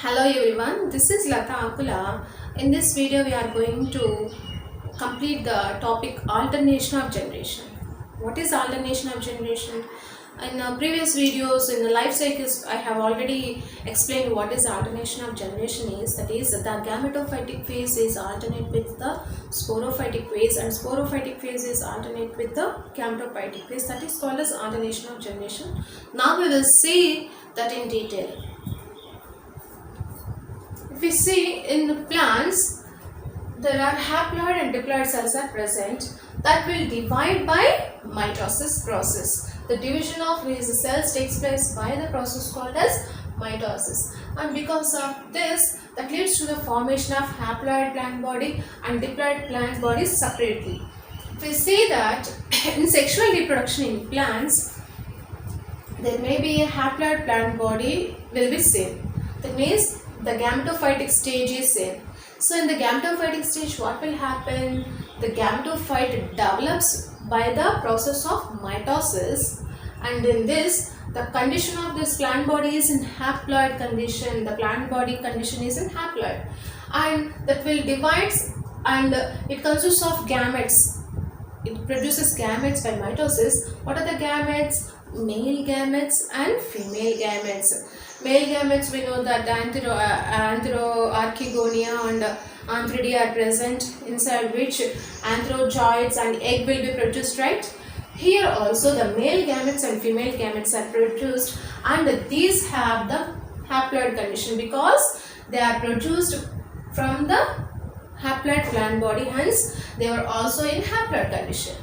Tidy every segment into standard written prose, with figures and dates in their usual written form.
Hello everyone, this is Lata Akula. In this video we are going to complete the topic alternation of generation. What is alternation of generation? In previous videos in the life cycles I have already explained what is alternation of generation is. That is, the gametophytic phase is alternate with the sporophytic phase and sporophytic phase is alternate with the gametophytic phase. That is called as alternation of generation. Now we will see that in detail. If we see in the plants, there are haploid and diploid cells are present that will divide by mitosis process. The division of these cells takes place by the process called as mitosis, and because of this that leads to the formation of haploid plant body and diploid plant bodies separately. If we see that in sexual reproduction in plants, there may be a haploid plant body will be same. That means the gametophytic stage is same. So in the gametophytic stage, what will happen? The gametophyte develops by the process of mitosis, and in this the condition of this plant body is in haploid condition. The plant body condition is in haploid, and that will divides, and it consists of gametes. It produces gametes by mitosis. What are the gametes? Male gametes and female gametes. Male gametes, we know that Anthroarchegonia and Antheridae are present, inside which anthrozoids and egg will be produced, right? Here also the male gametes and female gametes are produced, and these have the haploid condition because they are produced from the haploid plant body, hence they are also in haploid condition.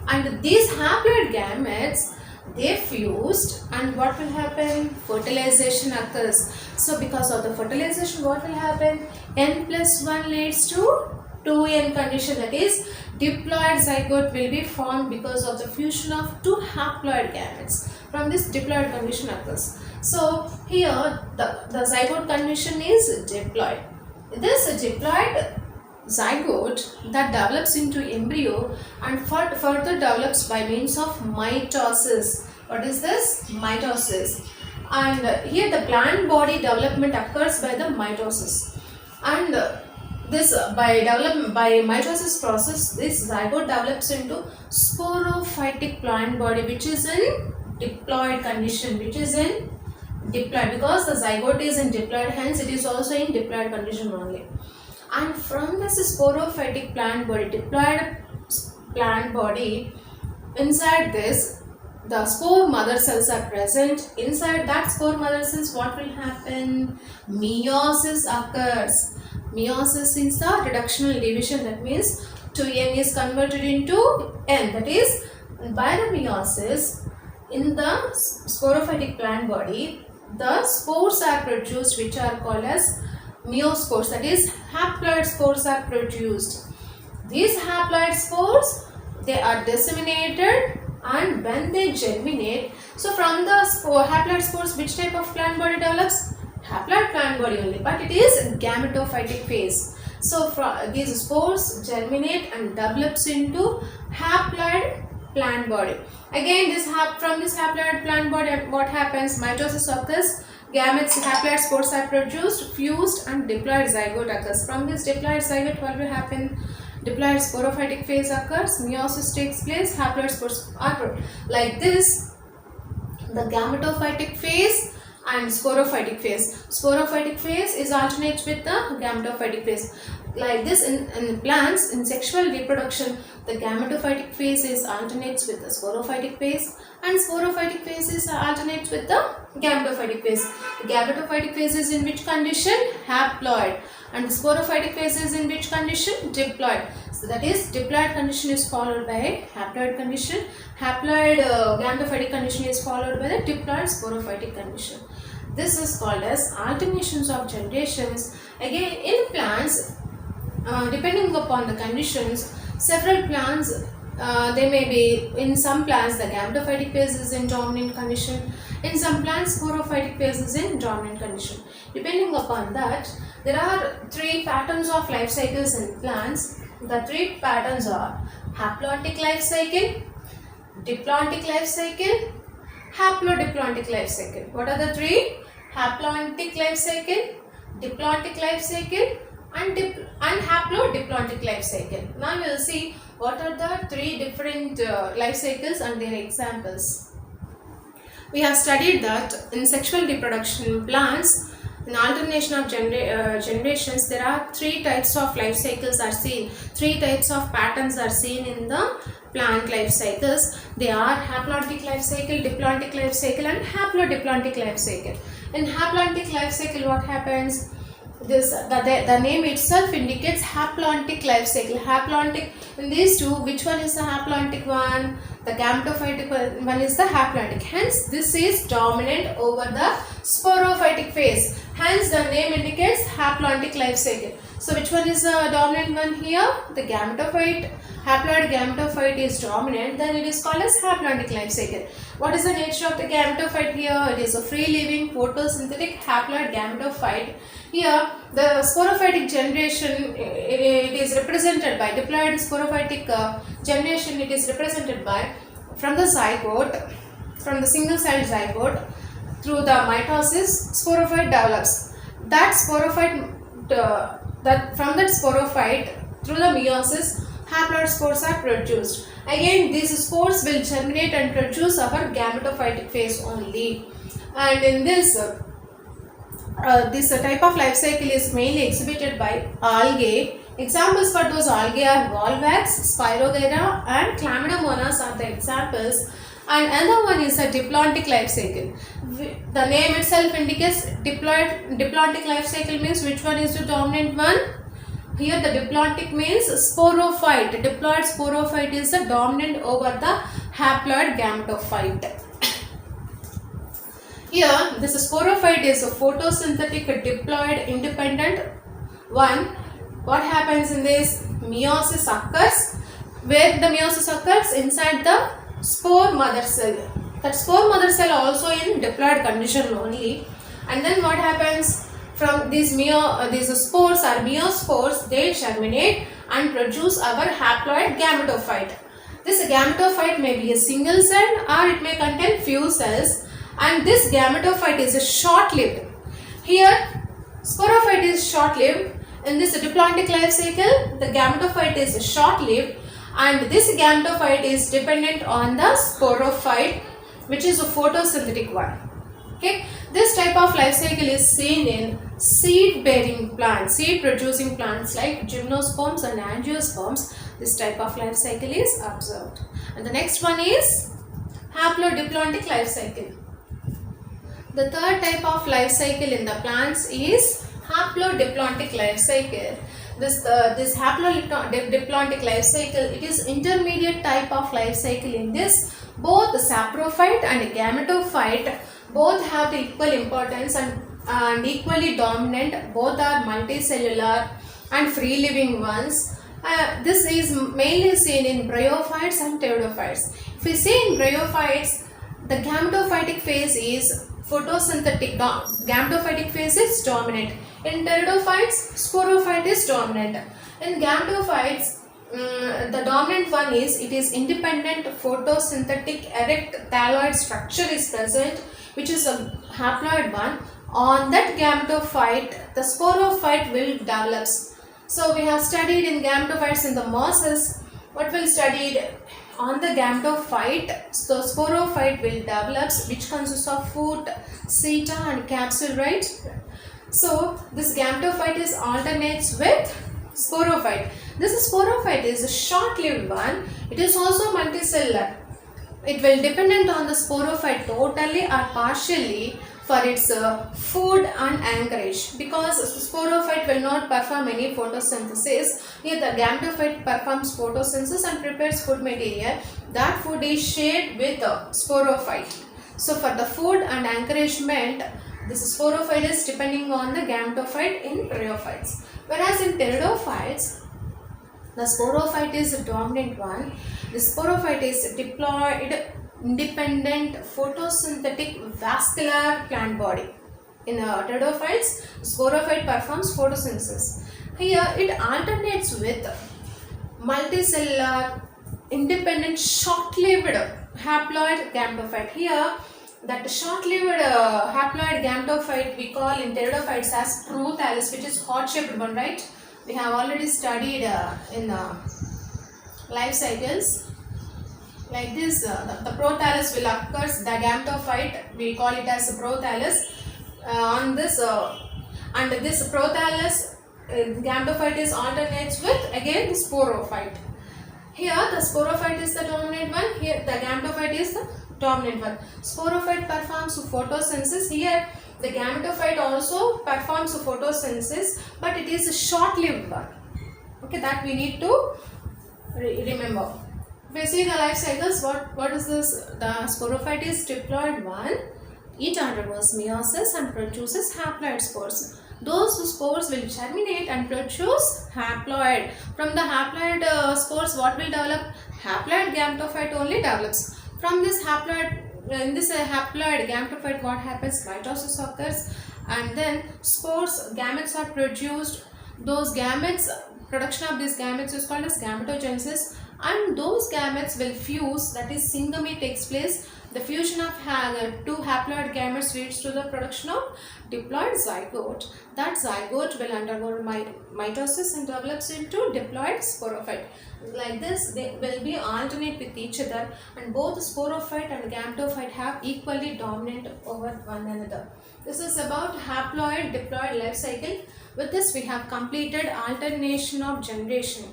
And these haploid gametes, they fused, and what will happen? Fertilization occurs. So because of the fertilization, what will happen? N plus 1 leads to 2n condition, that is diploid zygote will be formed because of the fusion of two haploid gametes. From this diploid condition occurs. So here the zygote condition is diploid. This diploid zygote that develops into embryo and further develops by means of mitosis. What is this? Mitosis. And here the plant body development occurs by the mitosis, and this by mitosis process, this zygote develops into sporophytic plant body, which is in diploid condition, because the zygote is in diploid, hence it is also in diploid condition only. And from this sporophytic plant body, diploid plant body, inside this the spore mother cells are present. Inside that spore mother cells, what will happen? Meiosis occurs. Meiosis is the reductional division, that means 2n is converted into n, that is by the meiosis in the sporophytic plant body the spores are produced, which are called as meiospores, that is haploid spores are produced. These haploid spores, they are disseminated, and when they germinate, so from the haploid spores, which type of plant body develops? Haploid plant body only, but it is gametophytic phase. So these spores germinate and develops into haploid plant body. Again, from this haploid plant body, what happens? Mitosis occurs, gametes, haploid spores are produced, fused, and diploid zygote occurs. From this diploid zygote, what will happen? Diploid sporophytic phase occurs, meiosis takes place, haploid spores are produced. Like this, the gametophytic phase and sporophytic phase. Sporophytic phase is alternates with the gametophytic phase. Like this, in plants, in sexual reproduction, the gametophytic phase is alternates with the sporophytic phase, and sporophytic phase is alternates with the gametophytic phase. The gametophytic phase is in which condition? Haploid. And the sporophytic phase is in which condition? Diploid. So that is, diploid condition is followed by haploid condition. Haploid gametophytic condition is followed by the diploid sporophytic condition. This is called as alternations of generations. Again, in plants, depending upon the conditions, several plants, they may be, in some plants the gametophytic phase is in dominant condition, in some plants sporophytic phase is in dominant condition. Depending upon that, there are three patterns of life cycles in plants. The three patterns are haplontic life cycle, diplontic life cycle, haplodiplontic life cycle. What are the three? Haplontic life cycle, diplontic life cycle and haplodiplontic life cycle. Now we will see what are the three different life cycles and their examples. We have studied that in sexual reproduction in plants, in alternation of generations, there are three types of life cycles are seen. Three types of patterns are seen in the plant life cycles. They are haplontic life cycle, diplontic life cycle, and haplodiplontic life cycle. In haplontic life cycle, what happens? The name itself indicates haplontic life cycle. Haplontic, in these two, which one is the haplontic one? The gametophytic one is the haplontic. Hence, this is dominant over the sporophytic phase. Hence, the name indicates haplontic life cycle. So, which one is the dominant one here? The gametophyte. Haploid gametophyte is dominant, then it is called as haplontic life cycle. What is the nature of the gametophyte here? It is a free-living photosynthetic haploid gametophyte. Here, the sporophytic generation, it is represented by diploid sporophytic generation. It is represented by from the zygote, from the single-celled zygote through the mitosis, sporophyte develops. That sporophyte, from that sporophyte through the meiosis, haploid spores are produced. Again, these spores will germinate and produce our gametophytic phase only. And in this, this type of life cycle is mainly exhibited by algae. Examples for those algae are Volvax, Spirogyra, and Chlamydomonas are the examples. And another one is a diplontic life cycle. The name itself indicates diplontic life cycle means which one is the dominant one? Here the diplontic means sporophyte. Diploid sporophyte is the dominant over the haploid gametophyte. Here this sporophyte is a photosynthetic diploid independent one. What happens in this? Meiosis occurs. Where the meiosis occurs? Inside the spore mother cell. That spore mother cell also in diploid condition only. And then what happens? From these spores are meiospores, they germinate and produce our haploid gametophyte. This gametophyte may be a single cell or it may contain few cells, and this gametophyte is short-lived. Here, sporophyte is short-lived. In this diplontic life cycle, the gametophyte is short-lived, and this gametophyte is dependent on the sporophyte, which is a photosynthetic one. Okay, this type of life cycle is seen in seed-bearing plants, seed-producing plants like gymnosperms and angiosperms. This type of life cycle is observed. And the next one is haplodiplontic life cycle. The third type of life cycle in the plants is haplodiplontic life cycle. This haplodiplontic life cycle, it is intermediate type of life cycle. In this, both the saprophyte and gametophyte both have the equal importance and equally dominant. Both are multicellular and free-living ones. This is mainly seen in bryophytes and pteridophytes. If we see in bryophytes, the gametophytic phase is photosynthetic. Gametophytic phase is dominant. In pteridophytes, sporophyte is dominant. In gametophytes, the dominant one is, it is independent photosynthetic erect thalloid structure is present, which is a haploid one. On that gametophyte, the sporophyte will develop. So we have studied in gametophytes in the mosses. What we studied on the gametophyte, so sporophyte will develop, which consists of foot, seta and capsule, right? So this gametophyte is alternates with sporophyte. This sporophyte is a short-lived one. It is also multicellular. It will dependent on the sporophyte totally or partially for its food and anchorage, because the sporophyte will not perform any photosynthesis. Here the gametophyte performs photosynthesis and prepares food material. That food is shared with the sporophyte. So for the food and encouragement, this sporophyte is depending on the gametophyte in bryophytes. Whereas in pteridophytes, the sporophyte is the dominant one. The sporophyte is diploid independent photosynthetic vascular plant body. In pteridophytes, sporophyte performs photosynthesis. Here it alternates with multicellular independent short-lived haploid gametophyte. Here that short-lived haploid gametophyte we call in pteridophytes as prothallus, which is heart-shaped one, right? We have already studied in life cycles. Like this, the prothallus will occur, the gametophyte, we call it as a prothallus. On this, and this prothallus gametophyte is alternates with again the sporophyte. Here the sporophyte is the dominant one, here the gametophyte is the dominant one. Sporophyte performs photosynthesis. Here the gametophyte also performs photosynthesis, but it is a short-lived one. Okay, that we need to remember. If we see the life cycles, what is this? The sporophyte is diploid one. It undergoes meiosis and produces haploid spores. Those spores will germinate and produce haploid. From the haploid spores, what will develop? Haploid gametophyte only develops. From this haploid, in this haploid gametophyte, what happens? Mitosis occurs, and then spores, gametes are produced. Those gametes, production of these gametes is called as gametogenesis, and those gametes will fuse, that is syngamy takes place. The fusion of two haploid gametes leads to the production of diploid zygote. That zygote will undergo mitosis and develops into diploid sporophyte. Like this, they will be alternate with each other, and both sporophyte and gametophyte have equally dominant over one another. This is about haploid diploid life cycle. With this, we have completed alternation of generation.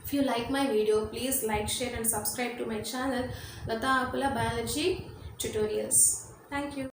If you like my video, please like, share and subscribe to my channel Lata Akula Biology Tutorials. Thank you.